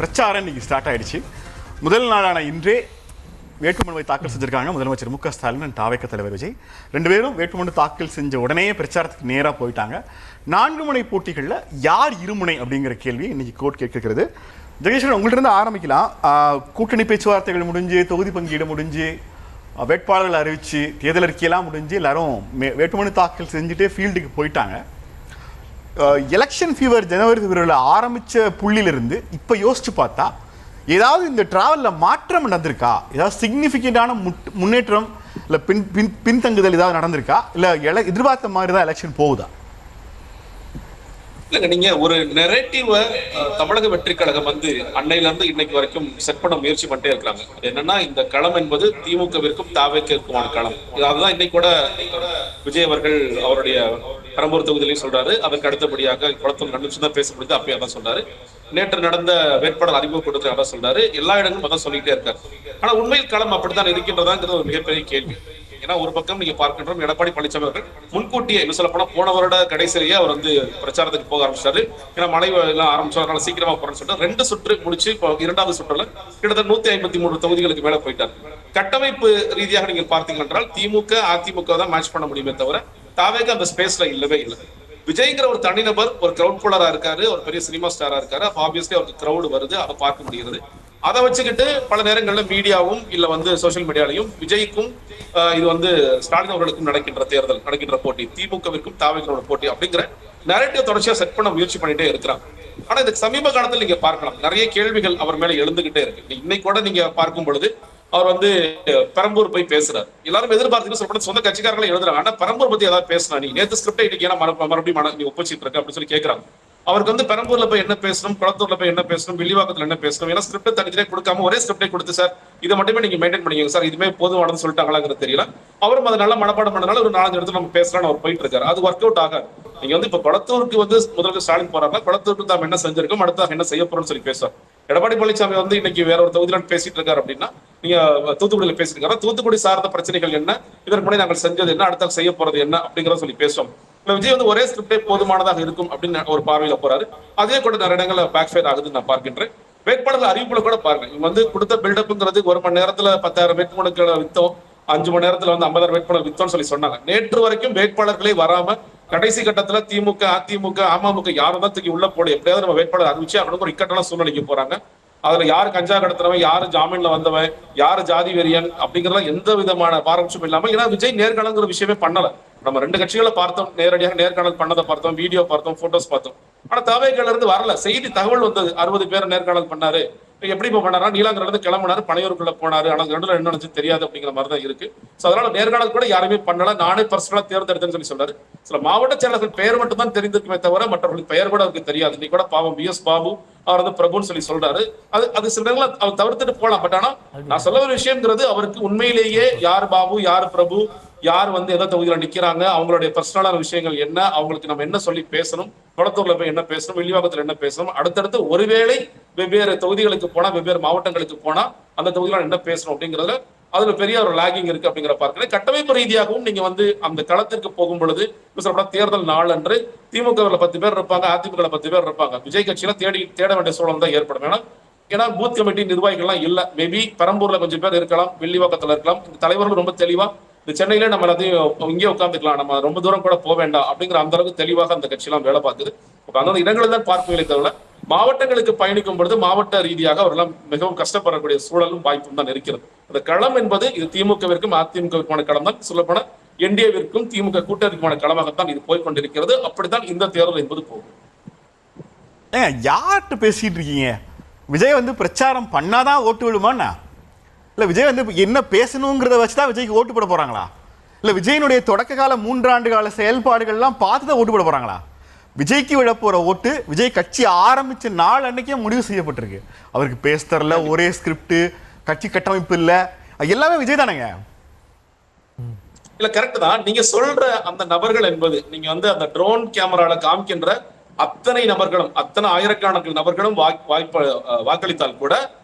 பிரச்சாரம் இன்னைக்கு ஸ்டார்ட் ஆயிடுச்சு. முதல் நாளான இன்றே வேட்புமனுவை தாக்கல் செஞ்சிருக்காங்க முதலமைச்சர் மு.க. ஸ்டாலின், தாவேக தலைவர் விஜய். ரெண்டு பேரும் வேட்புமனு தாக்கல் செஞ்ச உடனே பிரச்சாரத்துக்கு நேராக போயிட்டாங்க. 4 முனை போட்டிகளில் யார் இருமுனை அப்படிங்கிற கேள்வி இன்னைக்கு கோர்ட் கேட்கிறது. ஜெகேஸ்வரன், உங்கள்கிட்ட இருந்து ஆரம்பிக்கலாம். கூட்டணி பேச்சுவார்த்தைகள் முடிஞ்சு, தொகுதி பங்கீடு முடிஞ்சு, வேட்பாளர்கள் அறிவிச்சு, தேர்தல் அறிக்கையெல்லாம் முடிஞ்சு, எல்லாரும் வேட்புமனு தாக்கல் செஞ்சுட்டே ஃபீல்டுக்கு போயிட்டாங்க. எலெக்ஷன் ஃபீவர் ஜனவரி பிப்ரவரியில் ஆரம்பித்த புள்ளியிலிருந்து இப்போ யோசிச்சு பார்த்தா ஏதாவது இந்த டிராவலில் மாற்றம் நடந்திருக்கா? ஏதாவது சிக்னிஃபிகண்டான முன்னேற்றம் இல்லை பின்தங்குதல் ஏதாவது நடந்திருக்கா? இல்லை எதிர்பார்த்த மாதிரி தான் எலெக்ஷன் போகுதா? இல்லைங்க, நீங்க ஒரு நெரேட்டிவ தமிழக வெற்றி கழகம் அன்னையில இருந்து இன்னைக்கு வரைக்கும் செட் பண்ண முயற்சி பண்ணிட்டே இருக்காங்க. என்னன்னா, இந்த களம் என்பது திமுகவிற்கும் தாவேக்கிற்குமான களம். அதுதான் இன்னைக்கு கூட விஜய் அவர்கள் அவருடைய பெரம்பூர் தொகுதியிலையும் சொல்றாரு. அதற்கு அடுத்தபடியாக குளத்தூர் நடிச்சு தான் பேச முடியுது, அப்பயே அதான் சொல்றாரு. நேற்று நடந்த வேட்பாளர் அறிமுக கூட்டத்தில் அதான் சொல்றாரு. எல்லா இடங்களும் அதான் சொல்லிட்டே இருக்காரு. ஆனா உண்மையில் களம் அப்படித்தான் இருக்கின்றதாங்கிறது ஒரு மிகப்பெரிய கேள்வி. ஏன்னா, ஒரு பக்கம் நீங்க பார்க்கின்றோம், எடப்பாடி பழனிசாமி அவர்கள் முன்கூட்டியே என்ன சொல்ல போனா போன வருட கடைசியிலேயே அவர் பிரச்சாரத்துக்கு போக ஆரம்பிச்சாரு. ஏன்னா மழை எல்லாம் ஆரம்பிச்சதுனால சீக்கிரமா போறேன்னு சொல்லிட்டு 2 சுற்று முடிச்சு இப்போ 2வது சுற்றுல கிட்டத்தட்ட 153 தொகுதிகளுக்கு மேல போயிட்டார். கட்டமைப்பு ரீதியாக நீங்க பார்த்தீங்க என்றால் திமுக அதிமுக தான் மேட்ச் பண்ண முடியுமே தவிர தாவேக அந்த ஸ்பேஸ்ல இல்லவே இல்லை. விஜய்ங்கிற ஒரு தனிநபர் ஒரு கிரௌட் புலரா இருக்காரு, ஒரு பெரிய சினிமா ஸ்டாரா இருக்காரு. அப்ப ஆப்வியஸ்லி அவருக்கு கிரௌடு வருது, அதை பார்க்க முடிகிறது. அதை வச்சுக்கிட்டு பல நேரங்கள்ல மீடியாவும் இல்ல சோசியல் மீடியாலையும் விஜய்க்கும் இது ஸ்டாலின் அவர்களுக்கும் நடக்கின்ற போட்டி, திமுகவிற்கும் தாவேகளோட போட்டி அப்படிங்கிற நரேட்டிவ் தொடர்ச்சியா செட் பண்ண முயற்சி பண்ணிட்டே இருக்கிறாங்க. ஆனா இந்த சமீப காலத்தில் நீங்க பார்க்கலாம், நிறைய கேள்விகள் அவர் மேல எழுந்துகிட்டே இருக்கு. இன்னைக்கு கூட நீங்க பார்க்கும் பொழுது அவர் பெரம்பூர் போய் பேசுறாரு. எல்லாரும் எதிர்பார்த்து சொல்ற சொந்த கட்சிக்காரங்களை எழுதுறாங்க. ஆனா பெரம்பூர் பத்தி ஏதாவது பேசினா, நீ நேற்று ஸ்கிரிப்டை இன்னைக்கு ஏன்னா மறுபடியும் நீ ஒப்பிச்சிட்டு இருக்க அப்படின்னு சொல்லி கேட்கறாங்க. அவருக்கு பெரம்பூர்ல போய் என்ன பேசணும், குளத்தூர்ல போய் என்ன பேசணும், வில்லிவாக்கத்துல என்ன பேசணும், ஏன்னா ஸ்கிரிப்ட் தனித்தனியே கொடுக்காம ஒரே ஸ்கிரிப்டை கொடுத்து சார் இதை மட்டுமே நீங்க மெயின்டைன் பண்ணிக்கோங்க சார், இதுமே போதுமானது சொல்லிட்டாங்களாங்கிறது தெரியல. அவரும் அதை நல்லா மனப்பாடம் பண்ணனால ஒரு 4 இடத்துல நம்ம பேசலாம்னு அவர் போயிட்டு இருக்காரு. அது ஒர்க் அவுட் ஆகாது. நீங்க இப்ப குளத்தூருக்கு முதல்ல ஸ்டாலின் போறாங்க, குளத்தூருக்கு தாம் என்ன செஞ்சிருக்கோம், அடுத்ததாக என்ன செய்ய போறோம்னு சொல்லி பேசுவார். எடப்பாடி பழனிசாமி இன்னைக்கு வேற ஒரு தொகுதியில பேசிட்டு இருக்காரு அப்படின்னா, நீங்க தூத்துக்குடியில பேசிட்டு இருக்காரு, தூத்துக்குடி சார்ந்த பிரச்சனைகள் என்ன, இதற்கு முன்னாடி நாங்கள் செஞ்சது என்ன, அடுத்த செய்ய போறது என்ன அப்படிங்கிறத சொல்லி பேசுவோம். விஜய் ஒரே ஸ்கிரிப்டே போதுமானதாக இருக்கும் அப்படின்னு ஒரு பார்வையில போறாரு. அதே கூட நிறைய இடங்கள்ல பேக் ஃபயர் ஆகுதுன்னு நான் பார்க்கின்றேன். வேட்பாளர்கள் அறிவிப்புல கூட பாருங்க, இவங்க கொடுத்த பில்டப்ங்கிறது 1 மணி நேரத்துல 10,000 வேட்புமனுக்களை வித்தோம், 5 மணி நேரத்துல 50,000 வேட்பாளர் வித்தோம்னு சொல்லி சொன்னாங்க. நேற்று வரைக்கும் வேட்பாளர்களே வராம கடைசி கட்டத்துல திமுக அதிமுக அமமுக யாரும் தான் தூக்கி உள்ள போடு, எப்படியாவது நம்ம வேட்பாளர் அறிவிச்சு அப்படின்னு ஒரு இக்கட்டான சூழ்நிலைக்கு போறாங்க. அதுல யாரு கஞ்சா கடத்துறவன், யாரு ஜாமீன்ல வந்தவன், யாரு ஜாதி வெறியன் அப்படிங்கறத எந்த விதமான பாரபட்சம் இல்லாம, ஏன்னா விஜய் நேர்காணல்ங்கிற விஷயமே பண்ணல. நம்ம 2 கட்சிகளை பார்த்தோம், நேரடியாக நேர்காணல் பண்ணதை பார்த்தோம், வீடியோ பார்த்தோம், போட்டோஸ் பார்த்தோம். ஆனா தாவேகள்ல இருந்து வரல, செய்தி தகவல் வந்தது 60 பேர் நேர்காணல் பண்ணாரு. எப்படி இப்ப பண்ணாரா, நீலாங்கரையில இருந்து கிளம்பினாரு, பனையூருக்குள்ள போனாரு, ஆனா 2ல என்ன நினைச்சு தெரியாது அப்படிங்கிற மாதிரி தான் இருக்கு. சோ அதனால நேர்காணல் கூட யாருமே பண்ணல, நானே பர்சனலா தேர்ந்தெடுத்தேன்னு சொல்லி சொல்றாரு. சில மாவட்ட செயலர்கள் பெயர் மட்டும் தான் தெரிந்திருக்குமே தவிர மற்றவர்களுக்கு பெயர் கூட அவருக்கு தெரியாது. இன்னைக்கு கூட பாவம் BS பாபு அவர் பிரபுன்னு சொல்லி சொல்றாரு. அது சில நேரங்கள அவர் தவிர்த்துட்டு போலாம். பட் ஆனா நான் சொல்ல ஒரு விஷயம்ங்கிறது, அவருக்கு உண்மையிலேயே யார் பாபு, யார் பிரபு, யார் ஏதோ தொகுதியில நிக்கிறாங்க, அவங்களுடைய பர்சனலான விஷயங்கள் என்ன, அவங்களுக்கு நம்ம என்ன சொல்லி பேசணும், குளத்தூர்ல போய் என்ன பேசணும், வில்லிவாக்கத்துல என்ன பேசணும், அடுத்தடுத்து ஒருவேளை வெவ்வேறு தொகுதிகளுக்கு போனா, வெவ்வேறு மாவட்டங்களுக்கு போனா அந்த தொகுதியில என்ன பேசணும் அப்படிங்கறதுல அதுல பெரிய ஒரு லாகிங் இருக்கு அப்படிங்கிற பார்க்கிறேன். கட்டமைப்பு ரீதியாகவும் நீங்க அந்த களத்திற்கு போகும் பொழுது தேர்தல் நாள் அன்று திமுக 10 பேர் இருப்பாங்க, அதிமுக 10 பேர் இருப்பாங்க. விஜய் கட்சியில தேட வேண்டிய சூழல் தான் ஏற்படும். ஏன்னா பூத் கமிட்டி நிர்வாகிகள்லாம் இல்ல. மேபி பெரம்பூர்ல கொஞ்சம் பேர் இருக்கலாம், வில்லிவாக்கத்துல இருக்கலாம். இந்த தலைவர்கள் ரொம்ப தெளிவா இந்த சென்னையில நம்ம எல்லாத்தையும் இங்கே உட்காந்துக்கலாம், நம்ம ரொம்ப தூரம் கூட போக வேண்டாம் அப்படிங்கிற அந்த அளவுக்கு தெளிவாக அந்த கட்சியெல்லாம் வேலை பார்க்குது. அந்த இடங்களில் தான் பார்க்கவில்லை தவிர மாவட்டங்களுக்கு பயணிக்கும் பொழுது மாவட்ட ரீதியாக அவரெல்லாம் மிகவும் கஷ்டப்படக்கூடிய சூழலும் வாய்ப்பும் தான் இருக்கிறது. அந்த களம் என்பது இது திமுகவிற்கும் அதிமுகவிற்கான களம் தான், சொல்லப்போன என்டிஏவிற்கும் திமுக கூட்டணிக்குமான களமாகத்தான் இது போய்கொண்டிருக்கிறது. அப்படித்தான் இந்த தேர்தல் என்பது போகும். யார்கிட்ட பேசிட்டு இருக்கீங்க? விஜய் பிரச்சாரம் பண்ணாதான் ஓட்டு விடுமாண்ணா? இல்லை விஜய் என்ன பேசணுங்கிறத வச்சுதான் விஜய்க்கு ஓட்டு போட போறாங்களா? இல்லை விஜயனுடைய தொடக்க கால 3 ஆண்டு கால செயல்பாடுகள்லாம் பார்த்துதான் ஓட்டு போட போறாங்களா? விஜய்க்கு விட போற ஓட்டு விஜய் கட்சி ஆரம்பிச்ச நாள் அன்னைக்கே முடிவு செய்யப்பட்டிருக்கு. அவருக்கு பேச தரல, ஒரே ஸ்கிரிப்ட், கட்சி கட்டமைப்பு இல்ல, எல்லாமே விஜய் தானேங்க. இல்ல கரெக்ட் தான் நீங்க சொல்ற அந்த நபர்கள் என்பது, நீங்க அந்த ட்ரோன் கேமரால காமிக்கின்ற அத்தனை நபர்களும், அத்தனை ஆயிரக்கணக்கான நபர்களும் வாக்களித்தால் கூட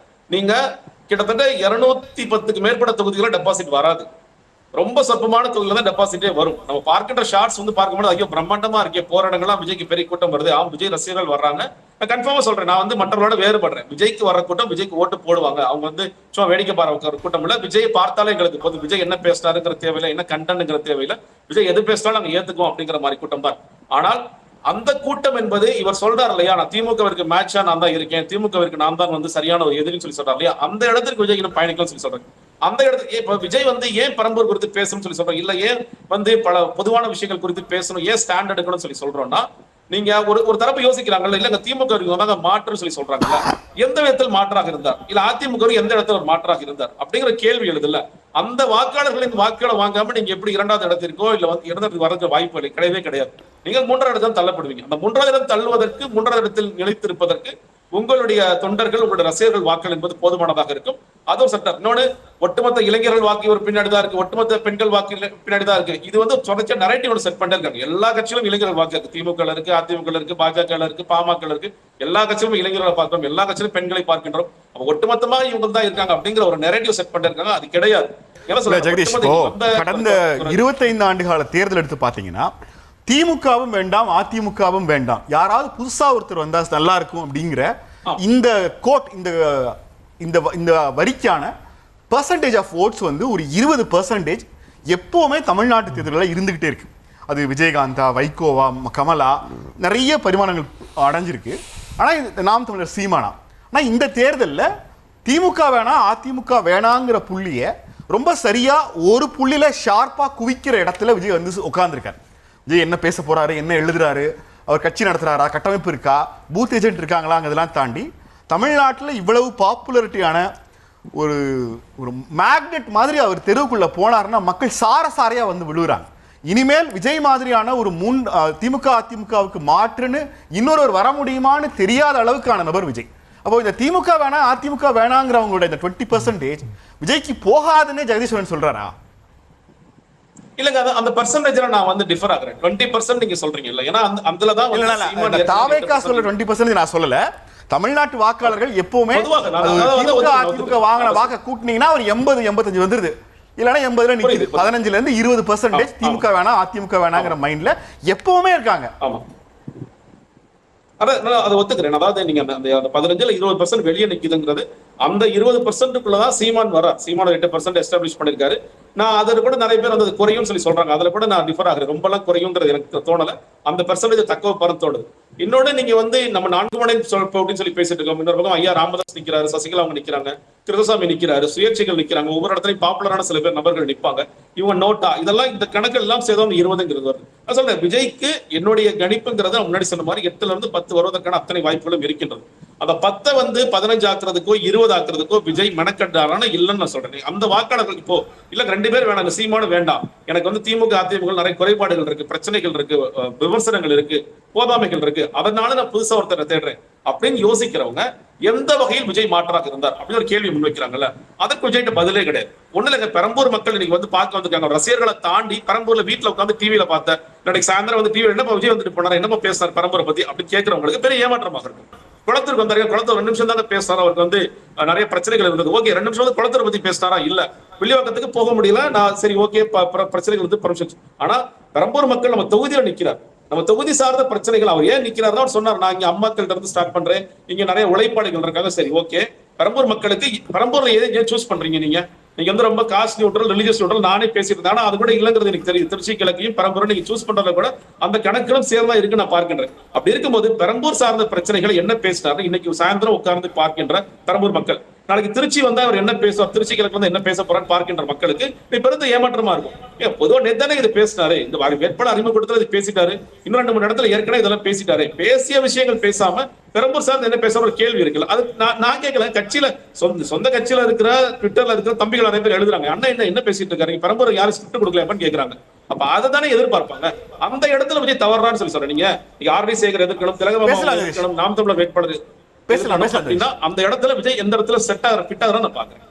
நீங்க கிட்டத்தட்ட 210க்கு மேற்பட்ட தொகுதிகளை டெபாசிட் வராது. ரொம்ப சொற்பமான தொகையில தான் டெபாசிட்டே வரும். நம்ம பார்க்கின்ற ஷார்ட்ஸ் வந்து பார்க்கும்போது ஐயோ பிரம்மாண்டமா இருக்கே, போராட்டங்கள்லாம் விஜய்க்கு பெரிய கூட்டம் வருது, விஜய் ரசிகர்கள் வர்றாங்க. நான் கன்ஃபார்மா சொல்றேன், நான் வந்து மற்றவர்களோட வேறுபடுறேன். விஜய்க்கு வர கூட்டம் விஜய்க்கு ஓட்டு போடுவாங்க. அவங்க வந்து சும்மா வேடிக்கை பாரு கூட்டம் இல்ல. விஜய் பார்த்தாலே எங்களுக்கு போது, விஜய் என்ன பேசினாருங்கிற தேவையில்லை, என்ன கண்டென்ட்ங்கிற தேவையில்லை, விஜய் எது பேசினாலும் நாங்க ஏத்துக்குவோம் அப்படிங்கிற மாதிரி கூட்டம் தான். ஆனால் அந்த கூட்டம் என்பது இவர் சொல்றாரு இல்லையா, நான் திமுகவிற்கு மேட்சா நான் தான் இருக்கேன், திமுகவிற்கு நான் தான் வந்து சரியான ஒரு எதிரின்னு சொல்லி சொல்றாரு இல்லையா, அந்த இடத்துக்கு விஜய் இன்னும் பயணிக்கலாம் சொல்லி சொல்றேன். அந்த இடத்துக்கு இப்ப விஜய் வந்து ஏன் பெரம்பூர் குறித்து பேசணும்னு சொல்லி சொல்றோம், இல்ல ஏன் வந்து பல பொதுவான விஷயங்கள் குறித்து பேசணும், ஏன் ஸ்டாண்ட் எடுக்கணும்னு சொல்லி சொல்றோம்னா, நீங்க ஒரு தரப்பு யோசிக்கிறாங்கல்ல, இல்ல திமுக மாற்று சொல்லி சொல்றாங்கல்ல, எந்த விதத்தில் மாற்றாக இருந்தார், இல்ல அதிமுக எந்த இடத்துல ஒரு மாற்றாக இருந்தார் அப்படிங்கிற கேள்வி எழுதுல. அந்த வாக்காளர்களின் வாக்குகளை வாங்காம நீங்க எப்படி இரண்டாவது இடத்திற்கோ இல்ல வந்து இடத்துக்கு வரதுக்கு வாய்ப்பு இல்லை, கிடையவே கிடையாது. நீங்க மூன்றாவது இடத்தில் தள்ளப்படுவீங்க. அந்த மூன்றாவது இடம் தள்ளுவதற்கு, மூன்றாவது இடத்தில் நிலைத்திருப்பதற்கு உங்களுடைய தொண்டர்கள், உங்களுடைய ரசிகர்கள் வாக்கள் என்பது போதுமானதாக இருக்கும். அதுவும் சட்டம். இன்னொன்னு, ஒட்டுமொத்த இளைஞர்கள் வாக்கு ஒரு பின்னாடி தான் இருக்கு, ஒட்டுமொத்த பெண்கள் வாக்கு பின்னாடி தான் இருக்கு. இது வந்து தொடர்ச்சியா நரேட்டிவ் செட் பண்ணிட்டு இருக்காங்க. எல்லா கட்சியிலும் இளைஞர்கள் வாக்கு இருக்கு. திமுக இருக்கு, அதிமுக இருக்கு, பாஜக இருக்கு, பாமக இருக்கு. எல்லா கட்சியிலும் இளைஞர்களை பார்க்கிறோம், எல்லா கட்சியிலும் பெண்களை பார்க்கின்றோம். ஒட்டுமொத்தமா இவங்க தான் இருக்காங்க அப்படிங்கிற ஒரு நரேட்டிவ் செட் பண்ணிட்டு இருக்காங்க. அது கிடையாது. ஜெகதீஷ், கடந்த 25 ஆண்டு கால தேர்தல் எடுத்து பாத்தீங்கன்னா திமுகவும் வேண்டாம், அதிமுகவும் வேண்டாம், யாராவது புதுசா ஒருத்தர் வந்தா நல்லா இருக்கும் அப்படிங்கிற இந்த கோட், இந்த வரிக்கான பெர்சன்டேஜ் ஆஃப் ஓட்ஸ் வந்து ஒரு 20% எப்பவுமே தமிழ்நாட்டு தேர்தலில் இருந்துகிட்டே இருக்கு. அது விஜயகாந்தா, வைகோவா, கமலா, நிறைய பரிமாணங்கள் அடைஞ்சிருக்கு. ஆனா நாம் தமிழர் சீமானா. ஆனா இந்த தேர்தலில் திமுக வேணாம், அதிமுக வேணாங்கிற புள்ளிய ரொம்ப சரியா ஒரு புள்ளியில ஷார்ப்பா குவிக்கிற இடத்துல விஜய் வந்து உட்கார்ந்துருக்காரு. விஜய் என்ன பேச போறாரு, என்ன எழுதுறாரு, அவர் கட்சி நடத்துறாரா, கட்டமைப்பு இருக்கா, பூத் ஏஜென்ட் இருக்காங்களாங்கிறதெல்லாம் தாண்டி தமிழ்நாட்டில் இவ்வளவு பாப்புலரிட்டியான ஒரு மேக்னெட் மாதிரி அவர் தெருவுக்குள்ள போனாருன்னா மக்கள் சாரையா வந்து விழுகுறாங்க. இனிமேல் விஜய் மாதிரியான ஒரு திமுக அதிமுகவுக்கு மாற்றுன்னு இன்னொரு வர முடியுமான்னு தெரியாத அளவுக்கான நபர் விஜய். அப்போ இந்த திமுக வேணா அதிமுக வேணாங்கிறவங்களோட இந்த 20% விஜய்க்கு போகாதுன்னு ஜெகதீஸ்வரன் சொல்றாரா? இல்லங்க, அந்த பெர்சன்டேஜ்ல நான் வந்து டிஃபர் ஆகுறேன். 20% நீங்க சொல்றீங்க இல்ல, ஏன்னா அதுல தான் தாவேகா சொல்ல 20% நான் சொல்லல. தமிழ்நாட்டு வாக்காளர்கள் எப்பவுமே திமுக அதிமுக வாங்கின வாக்க கூட்டினீங்கன்னா ஒரு 80-85 வந்துருது, இல்லைன்னா 80ல நிக்குது. 15ல இருந்து 20% திமுக வேணாம் அதிமுக வேணாங்கிற மைண்ட்ல எப்பவுமே இருக்காங்க. ஆமா, அதை ஒத்துக்கிறேன். அதாவது நீங்க அந்த 15ல 20% வெளியே நிக்குதுங்கிறது, அந்த 20%க்குள்ளதான் சீமான் வர, சீமான 8% எஸ்டாப்ளிஷ் பண்ணிருக்காரு. நான் அதுல கூட நிறைய பேர் அந்த குறையும் சொல்லி சொல்றாங்க. அதுல கூட நான் டிஃபர் ஆகிறேன். ரொம்ப எல்லாம் குறையுங்கிறது எனக்கு தோணல. அந்த பெர்சன்டேஜ் தக்க பரத்தோடு. இன்னொன்னு, நீங்க வந்து நம்ம 4 மணி அப்படின்னு சொல்லி பேசிட்டு இருக்கோம். இன்னொரு பக்கம் ஐயா ராமதாஸ் நிக்கிறாரு, சசிகலா அவங்க நிக்கிறாங்க, கிருஷ்ணசாமி நிக்கிறாரு, சுயேட்சைகள் நிக்கிறாங்க, ஒவ்வொரு இடத்துலயும் பாப்புலரான சில பேர் நபர்கள் நிற்பாங்க. இவங்க நோட்டா இதெல்லாம் இந்த கணக்கு எல்லாம் சேர்த்தோம் 20ங்கிறது வருது. நான் சொல்றேன், விஜய்க்கு என்னுடைய கணிப்புங்கிறத முன்னாடி சொன்ன மாதிரி 8ல இருந்து 10 வருவதற்கான அத்தனை வாய்ப்புகளும் இருக்கின்றது. அந்த 10 வந்து 15 ஆக்குறதுக்கோ 20 ஆக்குறதுக்கோ விஜய் மெனக்கட்டாரான இல்லைன்னு நான் சொல்றேன். அந்த வாக்காளர்கள் இப்போ இல்ல 2 பேர் வேணாம், சீமானு வேண்டாம், எனக்கு வந்து திமுக அதிமுக நிறைய குறைபாடுகள் இருக்கு, பிரச்சனைகள் இருக்கு, விமர்சனங்கள் இருக்கு, போதாமைகள் இருக்கு, அதனால நான் புதுசா ஒருத்தரை தேடுறேன் அப்படின்னு யோசிக்கிறவங்க எந்த வகையில் விஜய் மாற்றாக இருந்தார் அப்படின்னு ஒரு கேள்வி முன்வைக்கிறாங்கல்ல, அதுக்கு விஜய்கிட்ட பதிலே கிடையாது. ஒண்ணு இல்லைங்க, பெரம்பூர் மக்கள் இன்னைக்கு வந்து பார்க்க வந்திருக்காங்க. ரசிகர்களை தாண்டி பெரம்பூர்ல வீட்டுல உட்காந்து டிவியில பார்த்தேன், நாளைக்கு சாயந்தரம் வந்து டிவியில என்னப்பா விஜய் வந்துட்டு போனாரு, என்னப்பா பேசினார் பெரம்பூரை பத்தி அப்படின்னு கேட்கிறவங்களுக்கு பெரிய ஏமாற்றமாக இருக்கும். குளத்தூருக்கு வந்தாரு, குளத்தூர் 2 நிமிஷம் தாங்க பேசினாரா, அவருக்கு வந்து நிறைய பிரச்சனைகள் இருந்தது. ஓகே, 2 நிமிஷம் வந்து குளத்தூரை பத்தி பேசினாரா, இல்ல வில்லிவாக்கத்துக்கு போக முடியல, நான் சரி ஓகே பிரச்சனைகள் வந்து பர்மிஷன். ஆனா பெரம்பூர் மக்கள் நம்ம தொகுதியில நிக்கிறார், நம்ம தொகுதி சார்ந்த பிரச்சனைகள் அவர் ஏன் நிக்கிறார் அவர் சொன்னார். நான் இங்க அம்மாக்கள்ட்ட இருந்து ஸ்டார்ட் பண்றேன், இங்க நிறைய உழைப்பாளிகள் இருக்காங்க, சரி ஓகே. பெரம்பூர் மக்களுக்கு பெரம்பூர்ல ஏன் சூஸ் பண்றீங்க நீங்க வந்து ரொம்ப காஸ்ட் நியூட்ரல், ரிலிஜியஸ் நியூட்ரல் நானே பேசிட்டு இருந்தேன். ஆனா அது கூட இல்லங்கிறது எனக்கு தெரியும். திருச்சி கிழக்கையும் பெரம்பூர் நீங்க சூஸ் பண்றதுல கூட அந்த கணக்கிலும் சேர்ந்தா இருக்கு நான் பார்க்கின்றேன். அப்படி இருக்கும்போது பெரம்பூர் சார்ந்த பிரச்சனைகளை என்ன பேசினாரு இன்னைக்கு சாயந்தரம் உட்கார்ந்து பார்க்கின்ற பெரம்பூர் மக்கள், நாளைக்கு திருச்சி வந்தா அவர் என்ன பேசுவார், திருச்சி கிழக்கு வந்து என்ன பேச போறான்னு பார்க்கின்ற மக்களுக்கு பெருந்த ஏமாற்றமா இருக்கும். பொதுவாக நேத்தானே இது பேசினாரு, இந்த வேட்பாளர் அறிமுகப்படுத்தல இது பேசிட்டாரு, இன்னும் 2-3 இடத்துல ஏற்கனவே இதெல்லாம் பேசிட்டாரு. பேசிய விஷயங்கள் பேசாம பெரம்பூர் சார்ந்து என்ன பேச ஒரு கேள்வி இருக்குல்ல, அது நான் கேட்கல. கட்சியில சொந்த கட்சியில இருக்கிற ட்விட்டர்ல இருக்கிற தம்பிகள் நிறைய பேர் எழுதுறாங்க, அண்ணா என்ன பேசிட்டு இருக்காரு, பெரம்பூர் யாரும் ஸ்கிரிப்ட் கொடுக்கல கேட்கறாங்க. அப்ப அதை தானே எதிர்பார்ப்பாங்க. அந்த இடத்துல விஜய் தவறான்னு சொல்லி சொல்றேன். நீங்க ஆர்வி சேகர் எதிர்க்கணும், திலகபாபு நாம் தமிழர் வேட்பாளர் பேசலாம் அப்படின்னா அந்த இடத்துல விஜய் எந்த இடத்துல செட் ஆகிற ஃபிட் ஆகிறான்னு நான் பாக்குறேன்.